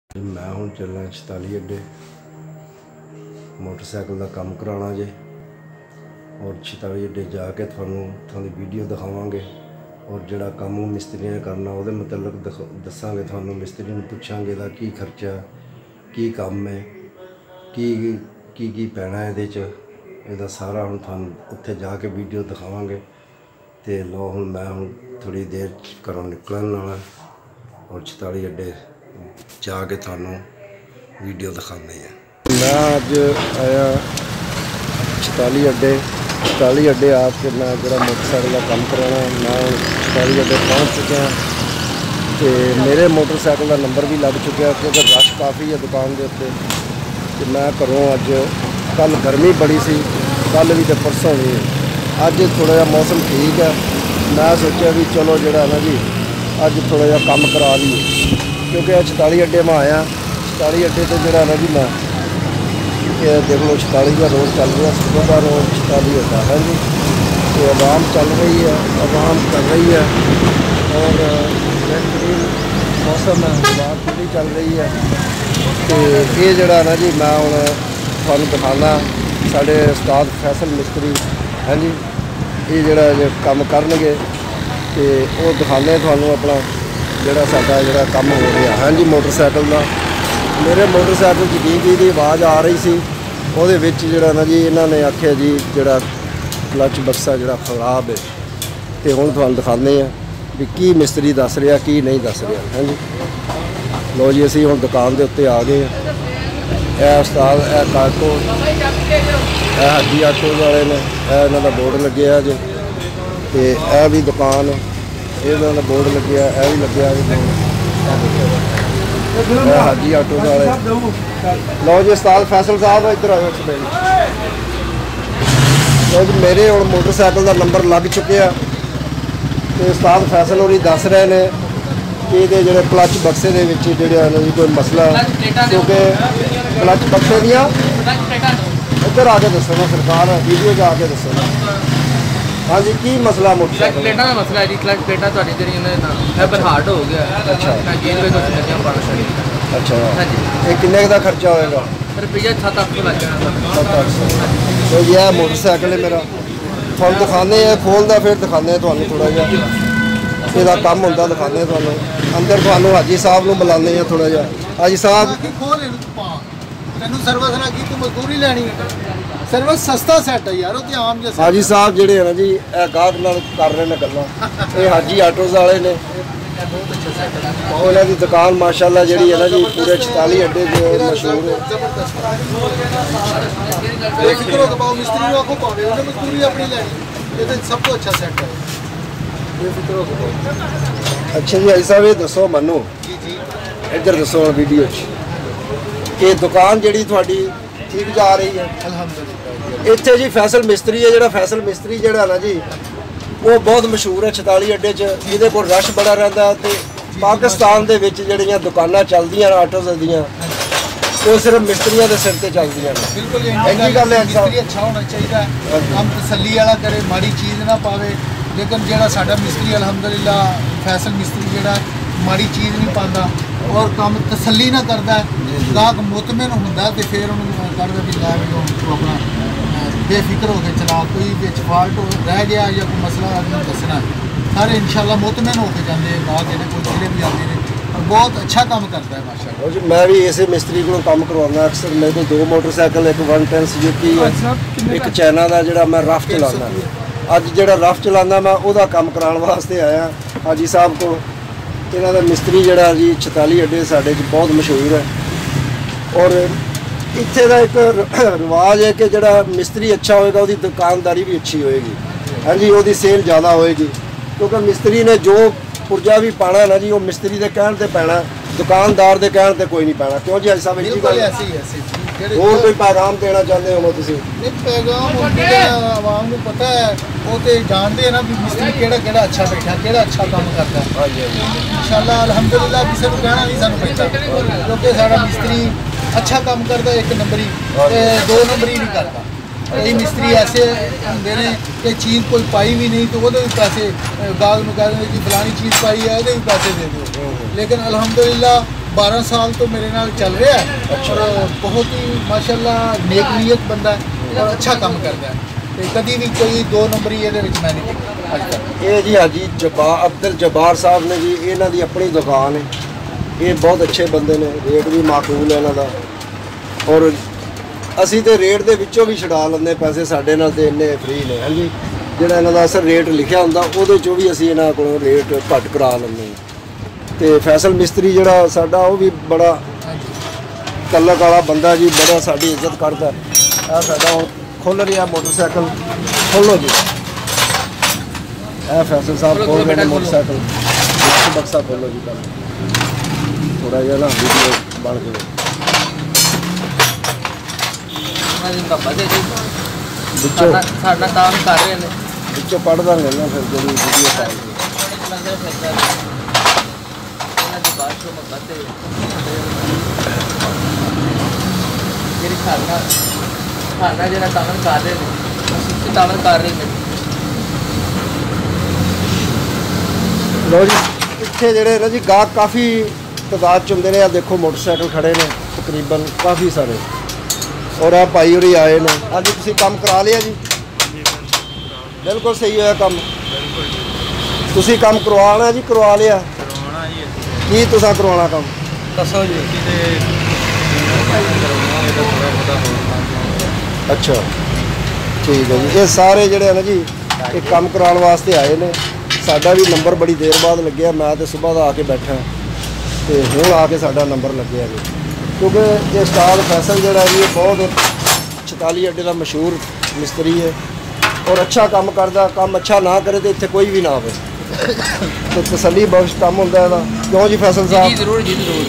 मैं हूँ चलना 44 अड्डे मोटरसाइकिल का काम कराना जे और 44 अड्डे जाके थानू थोड़ी वीडियो दिखावांगे और जोड़ा काम मिस्त्री ने करना वो मतलब दसांगे थानू मिस्त्री ने पूछांगे दा की खर्चा की काम है की पैना ये सारा हम थानू उत्थे जाके वीडियो दिखावांगे। तो लो हूँ मैं हूँ थोड़ी देर घरों निकलन वाला और 44 अड्डे जाके थानू वीडियो दिखाने हैं। मैं अज आया 44 अड्डे आके मैं जो मोटरसाइकिल का काम कराना मैं 44 अड्डे पहुँच चुके हैं। तो मेरे मोटरसाइकिल का नंबर भी लग चुका क्योंकि रश काफ़ी है दुकान के उत्ते। तो मैं घरों अज कल गर्मी बड़ी सी कल भी तो परसों भी अज थोड़ा जहा मौसम ठीक है। मैं सोचा भी चलो जोड़ा ना जी अज थोड़ा जहा काम करा लीए क्योंकि 44 अड्डे में आया 44 अड्डे तो जोड़ा ना जी मैं देख लो 44 का रोड चल रहा सुबह का रोड 44 होता है जी। तो आवाम चल रही है आवाम कर रही है और बेहतरीन मौसम है बाहर पूरी चल रही है। तो ये जोड़ा ना जी मैं हूँ थानू दिखाना साढ़े उस्ताद फैसल मिस्त्री है जी ये जोड़ा काम करनगे तो वो दिखाने थानू अपना जोड़ा साडा जोड़ा काम हो रहा है जी मोटरसाइकिल का। मेरे मोटरसाइकिल की आवाज़ आ रही सी ਉਹਦੇ ਵਿੱਚ ਜਿਹੜਾ ਨਾ ਜੀ ਇਹਨਾਂ ਨੇ ਆਖਿਆ जी ਜਿਹੜਾ ਕਲਚ ਬਕਸਾ ਜਿਹੜਾ ਖਰਾਬ है तो ਹੁਣ ਤੁਹਾਨੂੰ ਦਿਖਾਉਂਦੇ ਆ ਵੀ ਕੀ ਮਿਸਤਰੀ ਦੱਸ ਰਿਹਾ ਕੀ ਨਹੀਂ ਦੱਸ ਰਿਹਾ ਹੈ ਜੀ। ਲੋ ਜੀ ਅਸੀਂ ਹੁਣ ਦੁਕਾਨ ਦੇ ਉੱਤੇ ਆ ਗਏ ਆ। ਇਹ ਉਸਤਾਦ ਇਹ ਕਾਕੋ ਇਹ ਹਾਜੀ ਆਟੋ ਵਾਲੇ ਨੇ ਇਹ ਇਹਨਾਂ ਦਾ ਬੋਰਡ ਲੱਗਿਆ ਜੀ। ਤੇ ਇਹ ਵੀ ਦੁਕਾਨ ਇਹਨਾਂ ਦਾ ਬੋਰਡ ਲੱਗਿਆ ਇਹ ਵੀ ਲੱਗਿਆ हाजी आटो वाले। लो जी उस्ताद फैसल साहब इधर आयो लो जी मेरे और मोटरसाइकिल का नंबर लग चुके हैं। तो उस्ताद फैसल होरी दस रहे हैं कि ये क्लच बक्से के कोई मसला क्योंकि क्लच बक्से दियाँ इधर आके दसो ना सरकार वीडियो च आके दसो ना। हाँ जी की मसला मोटरसाइकिल प्लेटा का मसला है जी। क्लच प्लेटा तो हार्ड हो गया। अच्छा अच्छा हाँ जी ये किन्ने का खर्चा होएगा? रुपया 700 लग जाना। 700 तो यह मोटरसाइकिल है मेरा थानू दिखाने खोलदा फिर दिखाने थोड़ा जहा इसका काम होंदा दिखाने थानू अंदर थानू हाजी साहब नूं बुलाने थोड़ा जहा। हाजी साहब तैनूं सर्विस ना की तू मजदूरी लैनी सर्विस सस्ता सैट है यार ते आम जैसा। हाजी साहब जिहड़े है ना जी गाहक नाल कर रहे हैं गल्लां ये हाजी आटोज़ वाले ने बहुत अच्छा सेट है उन्हां दी दुकान माशाअल्लाह जिहड़ी है ना जी पूरे 44 अड्डे जो मशहूर है। बेफिक्र हो पाओ मिस्त्री को पावे उन्हें मजदूरी अपनी लैनी ये तो सब तो अच्छा सेट है बेफिक्र हो पाओ। अच्छा जी हाजी साहब ये दसो मनो जी जी इधर दसो वीडियो कि दुकान जिहड़ी तुहाडी ठीक जा रही है? अल्हम्दुलिल्लाह इत्थे जी फैसल मिस्त्री है जिहड़ा फैसल मिस्त्री जिहड़ा ना जी वो बहुत मशहूर है 44 अड्डे च जिहदे कोल रश बड़ा रहिंदा ते पाकिस्तान दे विच जिहड़ियां दुकानां चलदियां आटोज़ दियां वो सिर्फ मिस्त्रियों के सिर ते चलदियां ने। बिल्कुल इंजी गल है मिस्त्री अच्छा होना चाहिए हम तसल्ली वाला करे माड़ी चीज़ ना पावे। लेकिन जो साडा मिस्त्री अल्हम्दुलिल्लाह फैसल मिस्त्री जो माड़ी चीज़ नहीं पाता और काम तसल्ली ना करता गाहक मुतमिन होंदा तो फिर उन्होंने करदा भी लै भी तू अपना बेफिक्र होकर चला कोई बिच फाल्ट रह गया या कोई मसला आदमी दसना सारे इंशाल्लाह मुतमिन होकर जाते हैं गाहक जेह्ड़े कोई जेह्ड़े भी आते हैं और बहुत अच्छा काम करता है माशाअल्लाह जी। मैं भी इसे मिस्त्री को काम करवाना अक्सर मेरे को 2 मोटरसाइकिल एक 110 सुजुकी एक चाइना का जो मैं रफ चलाना अज जो रफ चलाना मैं वह काम कराने वास्ते आया हाजी साहब को। इन्हों का मिस्त्री जोड़ा जी 44 अड्डे साढ़े बहुत मशहूर है और इत्थे का एक रिवाज है कि जोड़ा मिस्त्री अच्छा होएगा उसकी दुकानदारी भी अच्छी होएगी। हाँ जी वो सेल ज़्यादा होएगी क्योंकि मिस्त्री ने जो पुर्जा भी पाना ना जी वो मिस्त्री के कहने पर पैना दुकानदार के कहने पर कोई नहीं पैना। क्यों जी हाजी साहब होर कोई पैगाम देना चाहते हो तुसीं? नहीं पैगाम आवाम को पता है वो तो जानते हैं ना भी मिस्त्री केड़ा अच्छा बैठा केड़ा अच्छा काम करता है। इंशाल्लाह अल्हम्दुलिल्लाह किसी को कहना नहीं सानू पैंदा क्योंकि साडा मिस्त्री अच्छा काम करता 1 नंबरी 2 नंबरी नहीं करता। कई मिस्त्री ऐसे होंगे ने कि चीज़ कोई पाई भी नहीं तो वो भी पैसे गाहक को कह देंगे कि फलानी चीज़ पाई है भी पैसे दे दो। लेकिन अल्हम्दुलिल्लाह 12 ਸਾਲ ਤੋਂ ਮੇਰੇ ਨਾਲ ਚੱਲ ਰਿਹਾ ਹੈ ਔਰ ਬਹੁਤ ਹੀ ਮਾਸ਼ਾਅੱਲਾ ਨੇਕ ਨੀਅਤ ਬੰਦਾ ਹੈ ਔਰ ਅੱਛਾ ਕੰਮ ਕਰਦਾ ਹੈ ਤੇ ਕਦੀ ਵੀ ਕੋਈ 2 ਨੰਬਰੀ ਇਹਦੇ ਵਿੱਚ ਮੈਂ ਨਹੀਂ ਦੇਖਿਆ ਅੱਜ ਤੱਕ। ਇਹ ਜੀ ਹਾਜੀ ਅਬਦੁਲ ਜਬਾਰ ਸਾਹਿਬ ਨੇ ਜੀ, ਇਹਨਾਂ ਦੀ ਆਪਣੀ ਦੁਕਾਨ ਹੈ। ਇਹ ਬਹੁਤ ਅੱਛੇ ਬੰਦੇ ਨੇ, ਰੇਟ ਵੀ ਮਾਕੂਲ ਹੈ ਇਹਨਾਂ ਦਾ ਔਰ ਅਸੀਂ ਤੇ ਰੇਟ ਦੇ ਵਿੱਚੋਂ ਵੀ ਛਡਾ ਲੈਂਦੇ ਪੈਸੇ, ਸਾਡੇ ਨਾਲ ਤੇ ਇੰਨੇ ਫ੍ਰੀ ਨੇ। ਹਾਂਜੀ, ਜਿਹੜਾ ਇਹਨਾਂ ਦਾ ਅਸਲ ਰੇਟ ਲਿਖਿਆ ਹੁੰਦਾ ਉਹਦੇ ਚੋਂ ਵੀ ਅਸੀਂ ਇਹਨਾਂ ਕੋਲੋਂ ਰੇਟ ਘੱਟ ਕਰਾ ਲੈਂਦੇ ਹਾਂ। ਤੇ ਫੈਸਲ ਮਿਸਤਰੀ ਜਿਹੜਾ ਸਾਡਾ ਉਹ ਵੀ ਬੜਾ ਤਲਕ ਵਾਲਾ ਬੰਦਾ ਜੀ, ਬੜਾ ਸਾਡੀ ਇੱਜ਼ਤ ਕਰਦਾ। ਇਹ ਸਾਡਾ ਹੁਣ ਖੁੱਲ ਰਿਹਾ ਮੋਟਰਸਾਈਕਲ, ਖੋਲੋ ਜੀ। ਇਹ ਫੈਸਲ ਸਾਹਿਬ ਖੋਲ ਰਹੇ ਨੇ ਮੋਟਰਸਾਈਕਲ, ਇੱਕ ਬਕਸਾ ਖੋਲੋ ਜੀ। ਥੋੜਾ ਜਿਹਾ ਨਾ ਵੀਡੀਓ ਬਣ ਜਾਵੇ। ਵਿੱਚੋਂ ਸਾਡਾ ਕੰਮ ਕਰ ਰਹੇ ਨੇ, ਵਿੱਚੋਂ ਪੜ੍ਹ ਦਾਂਗੇ ਨਾ ਫਿਰ ਜਿਹੜੀ ਵੀਡੀਓ ਪਾਈ ਜਿਹੜੀ ਸਾਡਾ ਜਿਹੜਾ ਕੰਮ ਕਰ ਰਹੇ ਨੇ ਅਸੀਂ ਕੰਮ ਕਰ ਰਹੇ ਨੇ। ਲੋ ਜੀ, ਇੱਥੇ ਜਿਹੜੇ ਨਾ ਜੀ ਗਾਹਕ ਕਾਫੀ ਤਾਦਾਦ ਚ ਹੁੰਦੇ ਨੇ। ਆ ਦੇਖੋ ਮੋਟਰਸਾਈਕਲ ਖੜੇ ਨੇ ਤਕਰੀਬਨ ਕਾਫੀ ਸਾਰੇ ਔਰ ਆ ਭਾਈ ਹੋਰੀ ਆਏ ਨੇ। ਅੱਜ ਤੁਸੀਂ ਕੰਮ ਕਰਾ ਲਿਆ ਜੀ? ਬਿਲਕੁਲ ਸਹੀ ਹੋਇਆ ਕੰਮ। ਤੁਸੀਂ ਕੰਮ ਕਰਵਾਉਣਾ ਜੀ? ਕਰਵਾ ਲਿਆ? ਕਰਵਾਉਣਾ ਜੀ ਕੀ ਤੁਸੀਂ ਕਰਵਾਉਣਾ ਕੰਮ ਦੱਸੋ ਜੀ। ਅੱਛਾ ਠੀਕ ਹੈ ਜੀ। ਇਹ ਸਾਰੇ ਜਿਹੜੇ ਨਾ ਜੀ ਇਹ ਕੰਮ ਕਰਾਉਣ ਵਾਸਤੇ ਆਏ ਨੇ। ਸਾਡਾ ਵੀ ਨੰਬਰ ਬੜੀ ਦੇਰ ਬਾਅਦ ਲੱਗਿਆ, ਮੈਂ ਤੇ ਸਵੇਰ ਦਾ ਆ ਕੇ ਬੈਠਾ ਤੇ ਹੁਣ ਆ ਕੇ ਸਾਡਾ ਨੰਬਰ ਲੱਗਿਆ ਜੀ, ਕਿਉਂਕਿ ਇਹ ਉਸਤਾਦ ਫੈਸਲ ਜਿਹੜਾ ਜੀ ਇਹ ਬਹੁਤ 44 ਅੱਡੇ ਦਾ ਮਸ਼ਹੂਰ ਮਿਸਤਰੀ ਹੈ ਔਰ ਅੱਛਾ ਕੰਮ ਕਰਦਾ। ਕੰਮ ਅੱਛਾ ਨਾ ਕਰੇ ਤੇ ਇੱਥੇ ਕੋਈ ਵੀ ਨਾ ਆਵੇ ਤੇ ਤਸੱਲੀ ਬਖਸ਼ ਕੰਮ ਹੁੰਦਾ ਇਹਦਾ। ਕਿਉਂ ਜੀ ਫੈਸਲ ਸਾਹਿਬ? ਜੀ ਜ਼ਰੂਰ ਜੀ ਜ਼ਰੂਰ।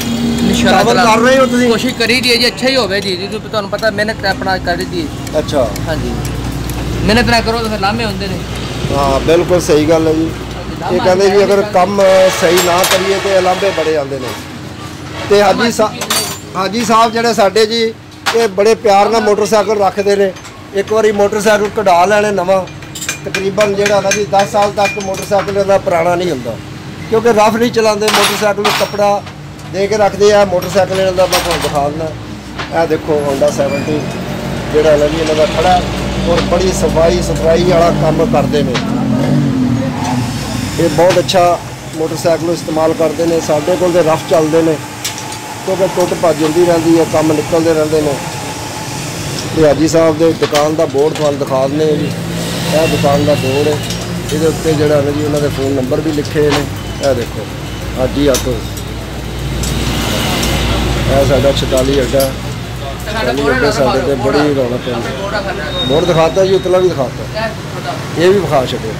ਕੰਮ ਕਰ ਰਹੇ ਹੋ ਤੁਸੀਂ? ਕੋਸ਼ਿਸ਼ ਕਰੀ ਦੀ ਹੈ ਜੀ, ਅੱਛਾ ਹੀ ਹੋਵੇ ਜੀ। ਤੁਹਾਨੂੰ ਪਤਾ ਮਿਹਨਤ ਆਪਣਾ ਕਰੀ ਦੀ। ਅੱਛਾ ਹਾਂਜੀ, ਮਿਹਨਤ ਨਾ ਕਰੋ ਤਾਂ ਫਿਰ ਲਾਮੇ ਹੁੰਦੇ ਨੇ। ਹਾਂ ਬਿਲਕੁਲ ਸਹੀ ਗੱਲ ਹੈ ਜੀ। ਇਹ ਕਹਿੰਦੇ ਜੀ ਅਗਰ ਕੰਮ ਸਹੀ ਨਾ ਕਰੀਏ ਤੇ ਅਲਾਂਭੇ ਬੜੇ ਆਉਂਦੇ ਨੇ। ਤੇ ਹਾਜੀ ਸਾਹਿਬ ਜਿਹੜੇ ਸਾਡੇ ਜੀ ਇਹ ਬੜੇ ਪਿਆਰ ਨਾਲ ਮੋਟਰਸਾਈਕਲ ਰੱਖਦੇ ਨੇ। ਇੱਕ ਵਾਰੀ ਮੋਟਰਸਾਈਕਲ ਕਢਾ ਲੈਣੇ ਨਵਾਂ, ਤਕਰੀਬਨ ਜਿਹੜਾ ਨਾ ਜੀ 10 ਸਾਲ ਤੱਕ ਮੋਟਰਸਾਈਕਲ ਦਾ ਪੁਰਾਣਾ ਨਹੀਂ ਹੁੰਦਾ, ਕਿਉਂਕਿ ਰਫ ਨਹੀਂ ਚਲਾਉਂਦੇ ਮੋਟਰਸਾਈਕਲ ਨੂੰ, ਕੱਪੜਾ ਦੇ ਕੇ ਰੱਖਦੇ ਆ। ਮੋਟਰਸਾਈਕਲ ਇਹਨਾਂ ਦਾ ਮੈਂ ਤੁਹਾਨੂੰ ਦਿਖਾ ਦਿੰਦਾ। ਇਹ ਦੇਖੋ ਹੋਂਡਾ 70 ਜਿਹੜਾ ਨਾ ਜੀ ਇਹਨਾਂ ਦਾ ਖੜਾ ਔਰ ਬੜੀ ਸਫਾਈ ਸੁਥਰਾਈ ਵਾਲਾ ਕੰਮ ਕਰਦੇ ਨੇ। ਇਹ ਬਹੁਤ ਅੱਛਾ ਮੋਟਰਸਾਈਕਲ ਇਸਤੇਮਾਲ ਕਰਦੇ ਨੇ। ਸਾਡੇ ਕੋਲ ਤੇ ਰਫ ਚੱਲਦੇ ਨੇ ਕਿਉਂਕਿ ਟੁੱਟ ਭੱਜ ਹੁੰਦੀ ਰਹਿੰਦੀ ਹੈ, ਕੰਮ ਨਿਕਲਦੇ ਰਹਿੰਦੇ ਨੇ। ਤੇ ਹਾਜੀ ਸਾਹਿਬ ਦੇ ਦੁਕਾਨ ਦਾ ਬੋਰਡ ਤੁਹਾਨੂੰ ਦਿਖਾ ਦਿੰਦੇ ਹਾਂ ਜੀ। ਇਹ ਦੁਕਾਨ ਦਾ ਬੋਰਡ ਹੈ, ਇਹਦੇ ਉੱਤੇ ਜਿਹੜਾ ਨਾ ਜੀ ਉਹਨਾਂ ਦੇ ਫੋਨ ਨੰਬਰ ਵੀ ਲਿਖੇ ਨੇ। ਇਹ ਦੇਖੋ ਹਾਜੀ ਆਟੋ, ਇਹ ਸਾਡਾ 44 ਅੱਡਾ। ਸਾਡੇ ਤੇ ਬੜੀ ਰੌਣਕ ਹੈ। ਬੋਰਡ ਦਿਖਾਤਾ ਜੀ, ਉਤਲਾ ਵੀ ਦਿਖਾਤਾ, ਇਹ ਵੀ ਵਿਖਾ ਛੱਡਿਆ।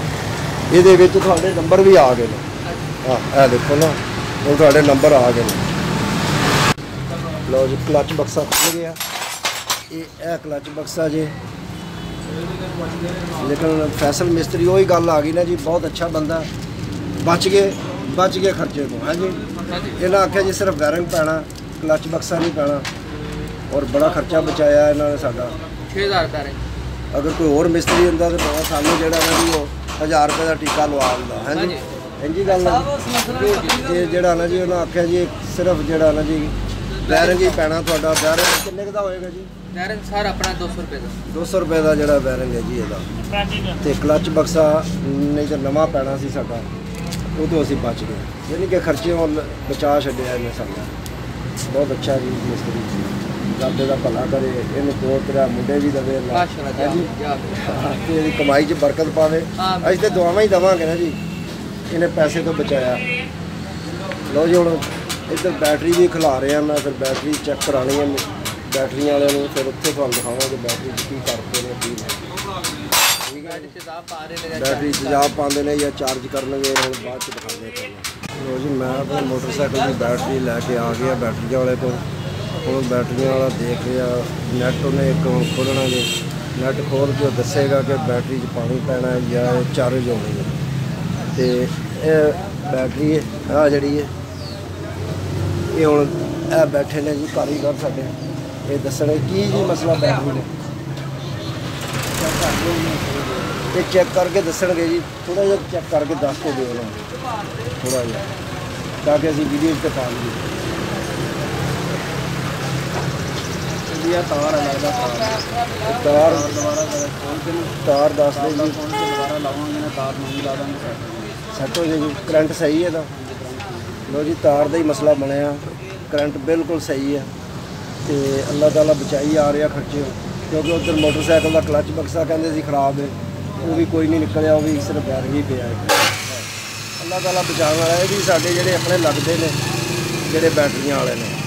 ਇਹਦੇ ਵਿੱਚ ਤੁਹਾਡੇ ਨੰਬਰ ਵੀ ਆ ਗਏ ਨੇ। ਹਾਂ ਇਹ ਦੇਖੋ ਨਾ, ਹੁਣ ਤੁਹਾਡੇ ਨੰਬਰ ਆ ਗਏ ਨੇ। ਲਓ ਜੀ, ਕਲੱਚ ਬਕਸਾ ਖੁੱਲ ਗਿਆ। ਇਹ ਕਲੱਚ ਬਕਸਾ ਜੀ। ਲੇਕਿਨ ਫੈਸਲ ਮਿਸਤਰੀ ਉਹੀ ਗੱਲ ਆ ਗਈ ਨਾ ਜੀ, ਬਹੁਤ ਅੱਛਾ ਬੰਦਾ। ਬਚ ਗਏ ਖਰਚੇ ਤੋਂ। ਹਾਂਜੀ, ਇਹਨਾਂ ਆਖਿਆ ਜੀ ਸਿਰਫ ਵਾਇਰਿੰਗ ਪੈਣਾ, ਕਲੱਚ ਬਕਸਾ ਨਹੀਂ ਪੈਣਾ ਔਰ ਬੜਾ ਖਰਚਾ ਬਚਾਇਆ ਇਹਨਾਂ ਨੇ ਸਾਡਾ। 6000 ਰੁਪਏ। ਅਗਰ ਕੋਈ ਹੋਰ ਮਿਸਤਰੀ ਹੁੰਦਾ ਤਾਂ ਸਾਨੂੰ ਜਿਹੜਾ ਨਾ ਜੀ ਉਹ 1000 ਰੁਪਏ ਦਾ ਟੀਕਾ ਲਵਾ ਦਿੰਦਾ। ਹਾਂਜੀ ਇੰਜੀ ਗੱਲ ਹੈ ਜੀ। ਇਹ ਜਿਹੜਾ ਨਾ ਜੀ ਉਹਨਾਂ ਆਖਿਆ ਜੀ ਸਿਰਫ ਜਿਹੜਾ ਨਾ ਜੀ ਵਾਇਰਿੰਗ ਹੀ ਪੈਣਾ ਤੁਹਾਡਾ। ਵਾਇਰਿੰਗ ਕਿੰਨੇ ਕੁ ਦਾ ਹੋਏਗਾ ਜੀ? ਵਾਇਰਿੰਗ ਸਾਰਾ ਆਪਣਾ 200 ਰੁਪਏ ਦਾ। 200 ਰੁਪਏ ਦਾ ਜਿਹੜਾ ਵਾਇਰਿੰਗ ਹੈ ਜੀ ਇਹਦਾ। ਤੇ ਕਲੱਚ ਬਕਸਾ ਨਹੀਂ ਤਾਂ ਨਵਾਂ ਪੈਣਾ ਸੀ ਸਾਡਾ, ਉਹ ਤੋਂ ਅਸੀਂ ਬਚ ਗਏ। ਯਾਨੀ ਕਿ ਖਰਚਿਆਂ ਬਚਾ ਛੱਡਿਆ ਇਹਨੇ ਸਾਡਾ। ਬਹੁਤ ਅੱਛਾ ਜੀ ਮਿਸਤਰੀ, ਰੱਬ ਦਾ ਭਲਾ ਕਰੇ, ਇਹਨੂੰ 2-3 ਮੁੰਡੇ ਵੀ ਦੇਵੇ ਅੱਲਾਹ ਜੀ ਤੇ ਇਹਦੀ ਕਮਾਈ 'ਚ ਬਰਕਤ ਪਾਵੇ। ਅਸੀਂ ਤਾਂ ਦੁਆਵਾਂ ਹੀ ਦੇਵਾਂਗੇ ਨਾ ਜੀ, ਇਹਨੇ ਪੈਸੇ ਤੋਂ ਬਚਾਇਆ। ਲਓ ਜੀ, ਹੁਣ ਇੱਧਰ ਬੈਟਰੀ ਵੀ ਖਿਲਾ ਰਹੇ ਹਾਂ ਮੈਂ, ਫਿਰ ਬੈਟਰੀ ਚੈੱਕ ਕਰਾਉਣੀ ਹੈ ਬੈਟਰੀਆਂ ਵਾਲਿਆਂ ਨੂੰ, ਫਿਰ ਉੱਥੇ ਤੁਹਾਨੂੰ ਦਿਖਾਵਾਂਗੇ ਬੈਟਰੀ 'ਚ ਕੀ ਕਰਦੇ ਨੇ ਕੀ ਨਹੀਂ। ਠੀਕ ਹੈ, ਬੈਟਰੀ ਤੇਜ਼ਾਬ ਪਾਉਂਦੇ ਨੇ ਜਾਂ ਚਾਰਜ ਕਰਨਗੇ, ਹੁਣ ਬਾਅਦ 'ਚ ਦਿਖਾਉਂਦੇ ਤੁਹਾਨੂੰ। ਲਓ ਜੀ, ਮੈਂ ਆਪਣੇ ਮੋਟਰਸਾਈਕਲ ਦੀ ਬੈਟਰੀ ਲੈ ਕੇ ਆ ਗਿਆ ਬੈਟਰੀਆਂ ਵਾਲੇ ਕੋਲ। ਹੁਣ ਬੈਟਰੀਆਂ ਵਾਲਾ ਦੇਖ ਰਿਹਾ, ਨੈੱਟ ਉਹਨੇ ਇੱਕ ਹੁਣ ਖੋਲ੍ਹਣਾ ਜੀ। ਨੈੱਟ ਖੋਲ੍ਹ ਕੇ ਉਹ ਦੱਸੇਗਾ ਕਿ ਬੈਟਰੀ 'ਚ ਪਾਣੀ ਪੈਣਾ ਜਾਂ ਚਾਰਜ ਹੋਣੀ ਹੈ। ਤੇ ਇਹ ਬੈਟਰੀ ਆ ਜਿਹੜੀ ਹੈ ਇਹ ਹੁਣ ਇਹ ਬੈਠੇ ਨੇ ਜੀ ਕਾਰੀਗਰ ਸਾਡੇ, ਇਹ ਦੱਸਣਗੇ ਕੀ ਜੀ ਮਸਲਾ ਬੈਟਰੀ ਦਾ। ਇਹ ਚੈੱਕ ਕਰਕੇ ਦੱਸਣਗੇ ਜੀ, ਥੋੜ੍ਹਾ ਜਿਹਾ ਚੈੱਕ ਕਰਕੇ ਦੱਸ ਕੇ ਦਿਓ ਉਹਨਾਂ ਨੂੰ ਥੋੜ੍ਹਾ ਜਿਹਾ, ਤਾਂ ਕਿ ਅਸੀਂ ਵੀਡੀਓ 'ਤੇ ਪਾ ਲਈਏ। जी तार है लगता तार दोबारा तार दस दे जी दोबारा लावांगे तार नहीं ला देंगे सैट हो जाएगी करंट सही है लो जी तार का ही मसला बनया करंट बिल्कुल सही है तो अल्लाह ताला बचाई आ रहा खर्चे क्योंकि उधर मोटरसाइकिल का क्लच बक्सा कहते खराब है वो भी कोई नहीं निकलिया वो भी सिर्फ बैर ही पे अल्लाह ताला बचाने वाला है भी साढ़े जोड़े अपने लगते हैं जोड़े बैटरियां वाले ने